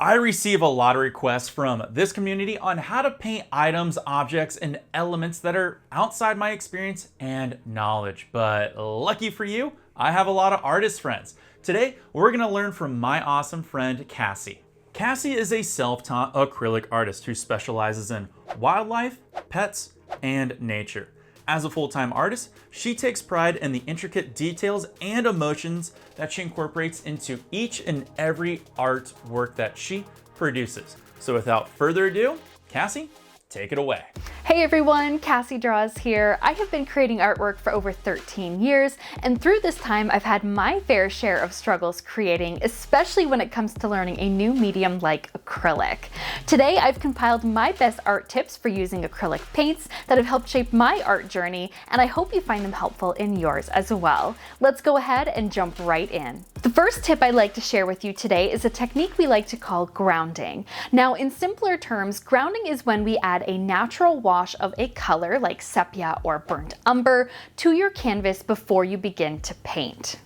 I receive a lot of requests from this community on how to paint items, objects, and elements that are outside my experience and knowledge. But lucky for you, I have a lot of artist friends. Today, we're gonna learn from my awesome friend, Cassy. Cassy is a self-taught acrylic artist who specializes in wildlife, pets, and nature. As a full-time artist, she takes pride in the intricate details and emotions that she incorporates into each and every artwork that she produces. So without further ado, Cassy, take it away. Hey everyone, CassyDraws here. I have been creating artwork for over 13 years, and through this time I've had my fair share of struggles creating, especially when it comes to learning a new medium like acrylic. Today I've compiled my best art tips for using acrylic paints that have helped shape my art journey, and I hope you find them helpful in yours as well. Let's go ahead and jump right in. The first tip I'd like to share with you today is a technique we like to call grounding. Now, in simpler terms, grounding is when we add a natural wash of a color like sepia or burnt umber to your canvas before you begin to paint.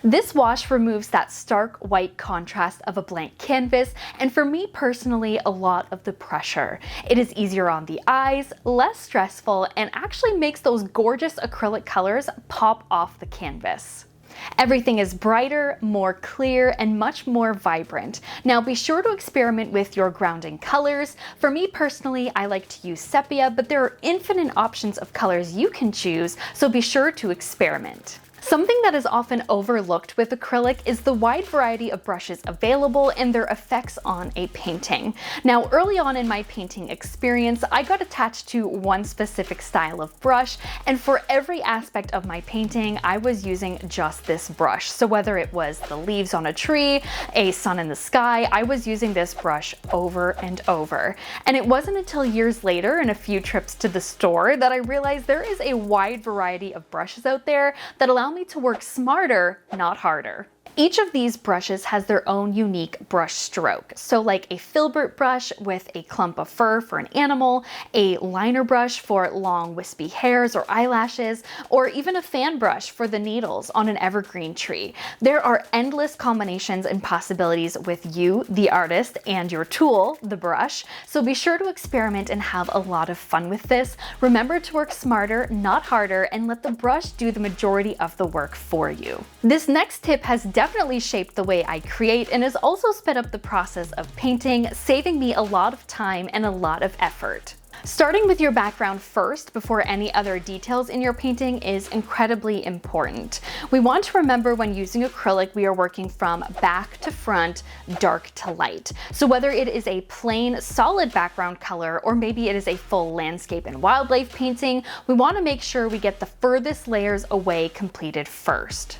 This wash removes that stark white contrast of a blank canvas, and for me personally, a lot of the pressure. It is easier on the eyes, less stressful, and actually makes those gorgeous acrylic colors pop off the canvas. Everything is brighter, more clear, and much more vibrant. Now be sure to experiment with your grounding colors. For me personally, I like to use sepia, but there are infinite options of colors you can choose, so be sure to experiment. Something that is often overlooked with acrylic is the wide variety of brushes available and their effects on a painting. Now, early on in my painting experience, I got attached to one specific style of brush, and for every aspect of my painting, I was using just this brush. So whether it was the leaves on a tree, a sun in the sky, I was using this brush over and over. And it wasn't until years later and a few trips to the store that I realized there is a wide variety of brushes out there that allow me to work smarter, not harder. Each of these brushes has their own unique brush stroke. So like a filbert brush with a clump of fur for an animal, a liner brush for long wispy hairs or eyelashes, or even a fan brush for the needles on an evergreen tree. There are endless combinations and possibilities with you, the artist, and your tool, the brush. So be sure to experiment and have a lot of fun with this. Remember to work smarter, not harder, and let the brush do the majority of the work for you. This next tip has definitely shaped the way I create and has also sped up the process of painting, saving me a lot of time and a lot of effort. Starting with your background first before any other details in your painting is incredibly important. We want to remember when using acrylic, we are working from back to front, dark to light. So whether it is a plain solid background color or maybe it is a full landscape and wildlife painting, we want to make sure we get the furthest layers away completed first.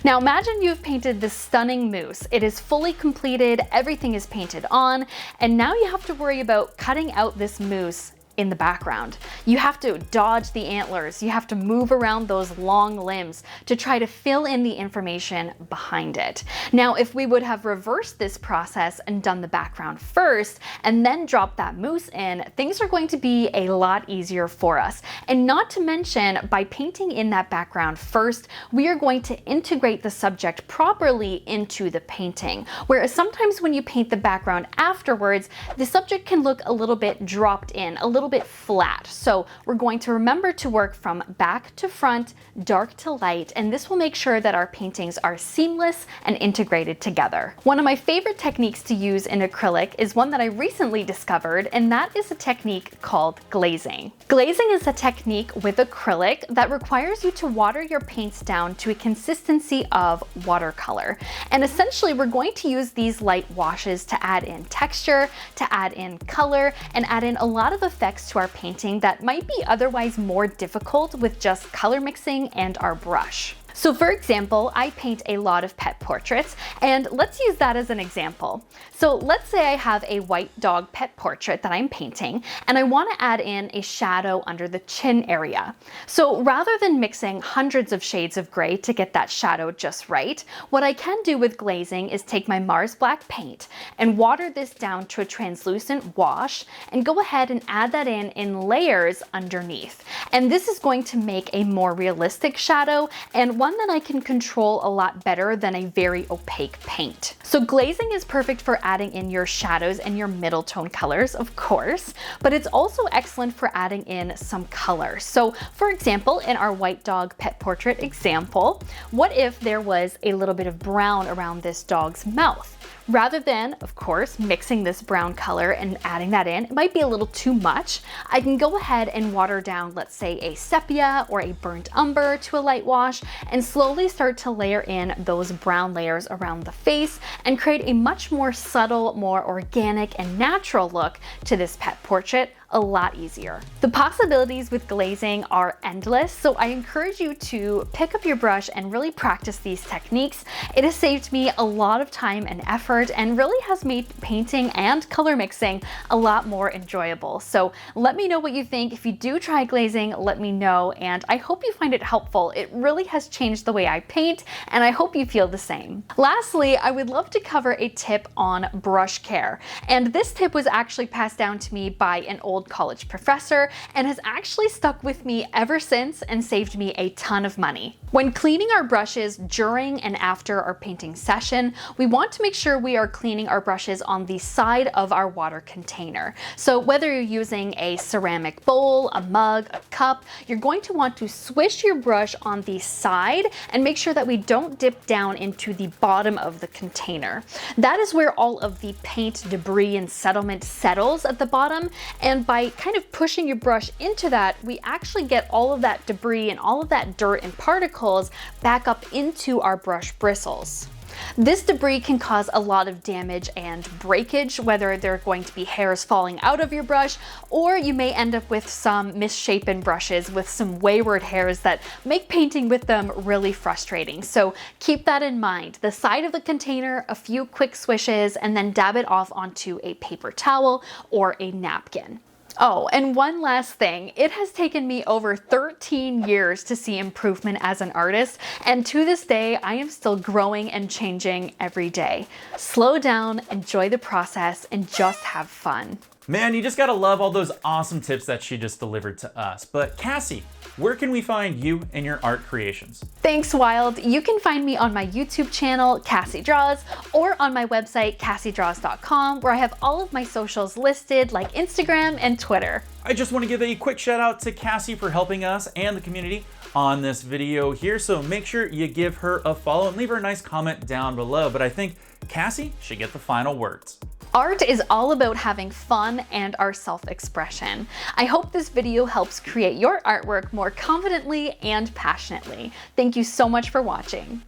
Now imagine you've painted this stunning moose. It is fully completed, everything is painted on, and now you have to worry about cutting out this moose in the background. You have to dodge the antlers, you have to move around those long limbs to try to fill in the information behind it. Now, if we would have reversed this process and done the background first and then dropped that moose in, things are going to be a lot easier for us. And not to mention, by painting in that background first, we are going to integrate the subject properly into the painting. Whereas sometimes when you paint the background afterwards, the subject can look a little bit dropped in, a little bit flat. So we're going to remember to work from back to front, dark to light, and this will make sure that our paintings are seamless and integrated together. One of my favorite techniques to use in acrylic is one that I recently discovered, and that is a technique called glazing. Glazing is a technique with acrylic that requires you to water your paints down to a consistency of watercolor. And essentially, we're going to use these light washes to add in texture, to add in color, and add in a lot of effects to our painting that might be otherwise more difficult with just color mixing and our brush. So for example, I paint a lot of pet portraits, and let's use that as an example. So let's say I have a white dog pet portrait that I'm painting, and I want to add in a shadow under the chin area. So rather than mixing hundreds of shades of gray to get that shadow just right, what I can do with glazing is take my Mars Black paint and water this down to a translucent wash and go ahead and add that in layers underneath. And this is going to make a more realistic shadow and one one that I can control a lot better than a very opaque paint. So glazing is perfect for adding in your shadows and your middle tone colors, of course, but it's also excellent for adding in some color. So for example, in our white dog pet portrait example, what if there was a little bit of brown around this dog's mouth? Rather than, of course, mixing this brown color and adding that in, it might be a little too much. I can go ahead and water down, let's say, a sepia or a burnt umber to a light wash and slowly start to layer in those brown layers around the face and create a much more subtle, more organic and natural look to this pet portrait a lot easier. The possibilities with glazing are endless, so I encourage you to pick up your brush and really practice these techniques. It has saved me a lot of time and effort and really has made painting and color mixing a lot more enjoyable. So let me know what you think. If you do try glazing, let me know, and I hope you find it helpful. It really has changed the way I paint, and I hope you feel the same. Lastly, I would love to cover a tip on brush care, and this tip was actually passed down to me by an old college professor and has actually stuck with me ever since and saved me a ton of money. When cleaning our brushes during and after our painting session, we want to make sure we are cleaning our brushes on the side of our water container. So whether you're using a ceramic bowl, a mug, a cup, you're going to want to swish your brush on the side and make sure that we don't dip down into the bottom of the container. That is where all of the paint, debris, and settlement settles at the bottom, and by kind of pushing your brush into that, we actually get all of that debris and all of that dirt and particles back up into our brush bristles. This debris can cause a lot of damage and breakage, whether they're going to be hairs falling out of your brush, or you may end up with some misshapen brushes with some wayward hairs that make painting with them really frustrating. So keep that in mind. The side of the container, a few quick swishes, and then dab it off onto a paper towel or a napkin. Oh, and one last thing. It has taken me over 13 years to see improvement as an artist, and to this day, I am still growing and changing every day. Slow down, enjoy the process, and just have fun. Man, you just gotta love all those awesome tips that she just delivered to us. But Cassie, where can we find you and your art creations? Thanks, Wild. You can find me on my YouTube channel, CassyDraws, or on my website, CassyDraws.com, where I have all of my socials listed, like Instagram and Twitter. I just want to give a quick shout out to Cassie for helping us and the community on this video here, so make sure you give her a follow and leave her a nice comment down below. But I think Cassie should get the final words. Art is all about having fun and our self-expression. I hope this video helps create your artwork more confidently and passionately. Thank you so much for watching.